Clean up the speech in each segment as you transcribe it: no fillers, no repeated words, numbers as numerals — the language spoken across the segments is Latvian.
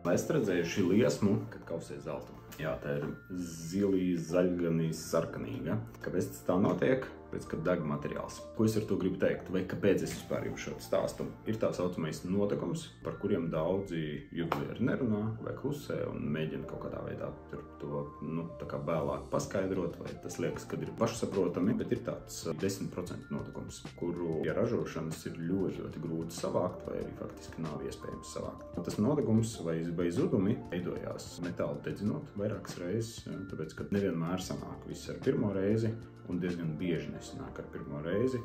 Esat redzējuši liesmu, kad kausē zeltu. Jā, tā ir zilī, zaļganī, sarkanīga. Kāpēc tas tā notiek? Pēc, kad deg materiāls. Ko es ar to gribu teikt? Vai kāpēc es vispār jums šo stāstu? Ir tā saucamais notekums, par kuriem daudzi jubileri nerunā vai klusē un mēģina kaut kādā veidā to tā kā vēlāk paskaidrot, vai tas liekas, kad ir pašsaprotami, bet ir tāds 10% notekums, kuru pie ražošanas ir ļoti grūti savākt vai arī faktiski nav iespējams savākt. Tas notekums vai zudumi veidojās metālu dedzinot vairākas reizes, tāpēc, ka nevienmēr sanāk viss ar pirmo reizi un diezgan bieži nesanāk ar pirmo reizi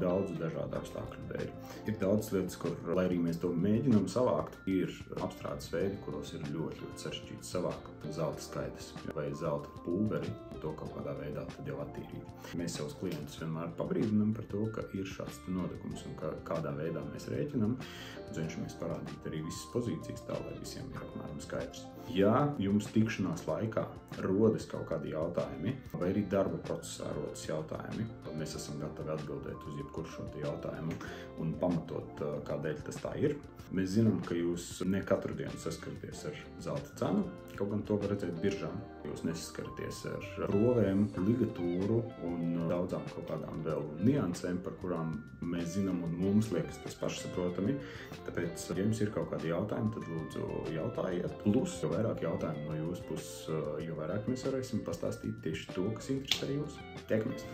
daudzu dažādu apstākļu dēļ. Ir daudz lietas, kur, lai arī mēs to mēģinām savākt, ir apstrādes veidi, kuros ir ļoti sarežģīti savākt zelta skaitas vai zelta pulveri, to kaut kādā veidā tad jau attīrīt. Mēs savus klientus vienmēr pabrīdinām par to, ka ir šāds notekums un kādā veidā mēs rēķinām, un cenšamies parādīt arī visas pozīcijas tā, lai visiem ir apmēram skaidrs. Ja jums tikšanās laikā rodas kaut kādi jautājumi, vai arī darba procesā rodas jautājumi, tad mēs esam gatavi atbildēt uz jebkuru šo jautājumu un pamatot, kādēļ tas tā ir. Mēs zinām, ka jūs ne katru dienu saskaraties ar zelta cenu, kaut gan to var redzēt biržā. Jūs nesaskaraties ar rovēm, ligatūru un daudzām kaut kādām vēl niansēm, par kurām mēs zinām un mums liekas tas pašsaprotami. Tāpēc, ja jums ir kaut kādi jautājumi, tad lūdzu jautājiet. Plus, jo vairāk jautājumu no jūsu puses, jo vairāk mēs varēsim pastāstīt tieši to, kas interesē jūs. Tiekamies!